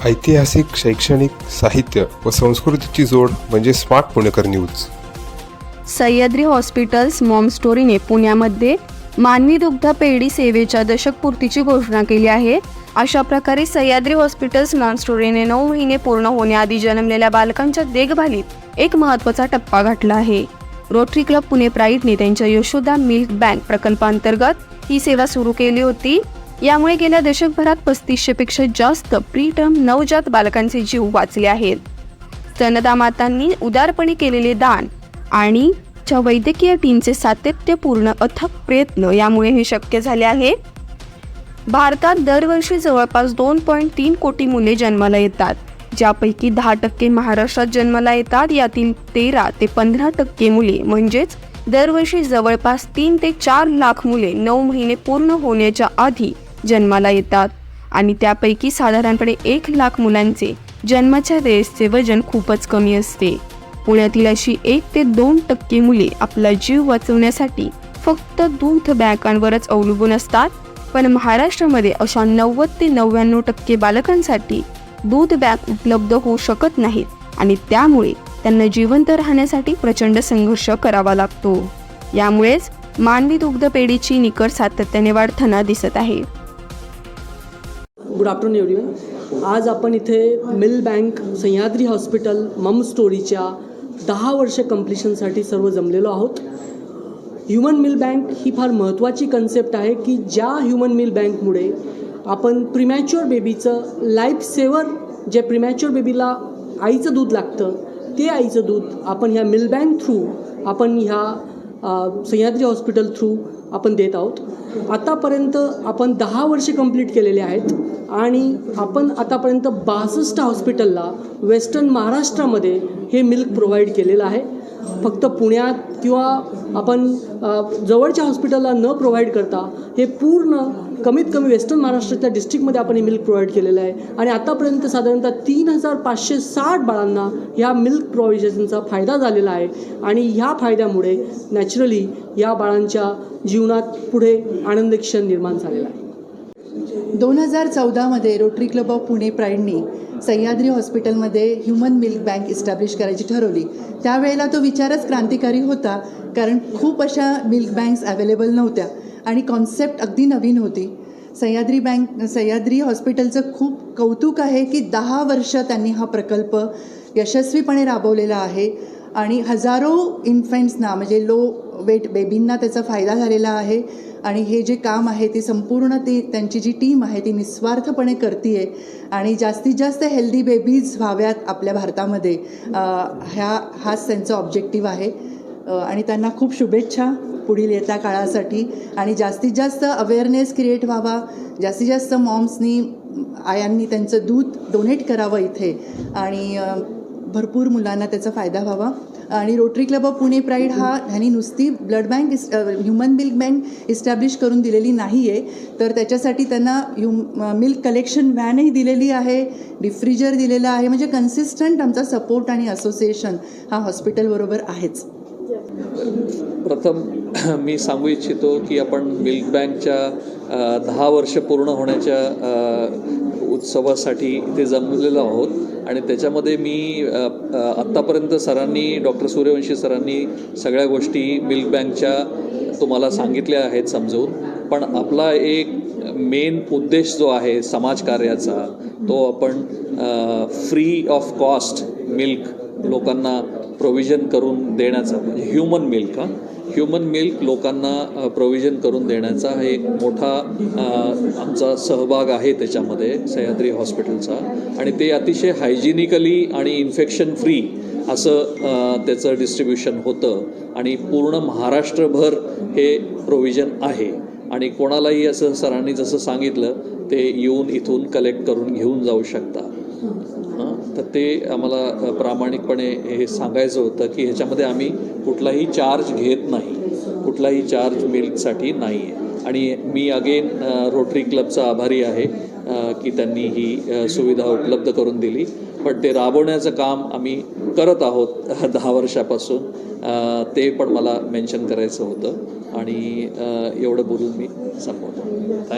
ऐतिहासिक, शैक्षणिक, साहित्य व संस्कृतीची जोड म्हणजे स्मार्ट पुणेकर न्यूज. सह्याद्री हॉस्पिटल्स मॉम स्टोरीने पुण्यामध्ये मानवी दुग्ध पेढी सेवेच्या दशकपूर्तीची घोषणा केली आहे. अशा प्रकारे सह्याद्री हॉस्पिटल्स मॉम स्टोरीने 9 महिने पूर्ण होण्याआधी जन्मलेल्या बालकांच्या देखभालीत एक महत्त्वाचा टप्पा गाठला आहे. रोटरी क्लब पुणे प्राईडने त्यांच्या यशोदा मिल्क बँक प्रकल्पांतर्गत ही सेवा सुरू केली होती. यामुळे गेल्या दशकभरात 3500 पेक्षा जास्त प्रीटर्म नवजात बालकांचे जीव वाचले आहेत. स्तनदा मातांनी उदारपणे केलेले दान आणि वैद्यकीय टीमचे सातत्यपूर्ण अथक प्रयत्न यामुळे हे शक्य झाले आहे. भारतात दरवर्षी जवळपास 2.3 कोटी मुले जन्माला येतात, ज्यापैकी 10% महाराष्ट्रात जन्माला येतात. यातील 13 ते 15% मुले म्हणजेच दरवर्षी जवळपास 3 ते 4 लाख मुले 9 महिने पूर्ण होण्याच्या आधी जन्माला येतात आणि त्यापैकी साधारणपणे 1 लाख मुलांचे जन्माच्या वेळेसचे वजन खूपच कमी असते. पुण्यातील अशी 1 ते 2% मुले आपला जीव वाचवण्यासाठी फक्त दूध बँकांवरच अवलंबून असतात. पण महाराष्ट्रामध्ये अशा 90 ते 99% बालकांसाठी दूध बँक उपलब्ध होऊ शकत नाहीत आणि त्यामुळे त्यांना जिवंत राहण्यासाठी प्रचंड संघर्ष करावा लागतो. यामुळेच मानवी दुग्ध पेढीची निकड सातत्याने वाढताना दिसत आहे. Good afternoon everyone. आज आपण इथे मिल बँक सह्याद्री हॉस्पिटल मम स्टोरीच्या 10 वर्ष कंप्लिशनसाठी सर्व जमलेलो आहोत. ह्युमन मिल बँक ही फार महत्त्वाची कन्सेप्ट आहे की ज्या ह्युमन मिल बँकमुळे आपण प्रीमॅच्युअर बेबीचं लाईफ सेवर, जे प्रीमॅच्युअर बेबीला आईचं दूध लागतं ते आईचं दूध आपण ह्या मिल बँक थ्रू, आपण ह्या सह्याद्री हॉस्पिटल थ्रू आपण देत आहोत. आतापर्यंत आपण 10 वर्षे कंप्लीट केलेले आहेत आणि आपण आतापर्यंत 62 हॉस्पिटलला वेस्टर्न महाराष्ट्रामध्ये हे मिल्क प्रोव्हाइड केलेलं आहे. फक्त पुण्यात किंवा आपण जवळच्या हॉस्पिटलला न प्रोव्हाइड करता हे पूर्ण कमीत कमी वेस्टर्न महाराष्ट्राच्या डिस्ट्रिक्टमध्ये आपण हे मिल्क प्रोव्हाइड केलेलं आहे आणि आतापर्यंत साधारणतः 3560 बाळांना ह्या मिल्क प्रोव्हिजनचा फायदा झालेला आहे आणि ह्या फायद्यामुळे नॅचरली या बाळांच्या जीवनात पुढे आनंद क्षण निर्माण झालेला आहे. 2014मध्ये रोटरी क्लब ऑफ पुणे प्राईडनी सह्याद्री हॉस्पिटलमध्ये ह्युमन मिल्क बँक इस्टॅब्लिश करायची ठरवली. त्यावेळेला तो विचारच क्रांतिकारी होता, कारण खूप अशा मिल्क बँक्स अवेलेबल नव्हत्या आणि कॉन्सेप्ट अगदी नवीन होती. सह्याद्री हॉस्पिटलचं खूप कौतुक आहे की 10 वर्ष त्यांनी हा प्रकल्प यशस्वीपणे राबवलेला आहे आणि हजारो इन्फंट्सना, म्हणजे लो वेट बेबींना त्याचा फायदा झालेला आहे. आणि हे जे काम आहे ते संपूर्ण त्यांची जी टीम आहे ती निस्वार्थपणे करते आहे आणि जास्तीत जास्त हेल्दी बेबीज व्हाव्यात आपल्या भारतामध्ये, हाच त्यांचा ऑब्जेक्टिव्ह आहे. आणि त्यांना खूप शुभेच्छा पुढील येत्या काळासाठी. आणि जास्तीत जास्त अवेअरनेस क्रिएट व्हावा, जास्तीत जास्त मॉम्सनी, आयांनी त्यांचं दूध डोनेट करावं इथे आणि भरपूर मुलांना त्याचा फायदा व्हावा. आणि rotary Club of Pune pride ह्यांनी नुसती blood bank human milk bank establish करून दिलेली नाही आहे, तर त्याच्यासाठी त्यांना मिल्क कलेक्शन व्हॅनही दिलेली आहे, डिफ्रीजर दिलेलं आहे. म्हणजे कन्सिस्टंट आमचा सपोर्ट आणि असोसिएशन हा हॉस्पिटलबरोबर आहेच. प्रथम मी सांगू इच्छितो की आपण मिल्क बँकच्या 10 वर्ष पूर्ण होण्याच्या उत्सवासाठी इथे जमलेलो आहोत आणि त्याच्यामध्ये मी आत्तापर्यंत सरांनी, डॉक्टर सूर्यवंशी सरांनी सगळ्या गोष्टी मिल्क बँकच्या तुम्हाला सांगितल्या आहेत समजून. पण आपला एक मेन उद्देश जो आहे समाजकार्याचा, तो आपण फ्री ऑफ कॉस्ट मिल्क लोकांना प्रोव्हिजन करून देण्याचा, म्हणजे ह्युमन मिल्क लोकांना प्रोव्हिजन करून देण्याचा हा एक मोठा आमचा सहभाग आहे त्याच्यामध्ये सह्याद्री हॉस्पिटलचा. आणि ते अतिशय हायजिनिकली आणि इन्फेक्शन फ्री असं त्याचं डिस्ट्रीब्युशन होतं आणि पूर्ण महाराष्ट्रभर हे प्रोव्हिजन आहे. आणि कोणालाही असं सरांनी जसं सांगितलं ते येऊन इथून कलेक्ट करून घेऊन जाऊ शकता. तर ते आम्हाला प्रामाणिकपणे हे सांगायचं होतं की ह्याच्यामध्ये आम्ही कुठलाही चार्ज घेत नाही, कुठलाही चार्ज मिल्कसाठी नाही आहे. आणि मी अगेन रोटरी क्लबचा आभारी आहे की त्यांनी ही सुविधा उपलब्ध करून दिली. पण ते राबवण्याचं काम आम्ही करत आहोत 10 वर्षापासून, ते पण मला मेन्शन करायचं होतं आणि एवढं बोलून मी संपवतो.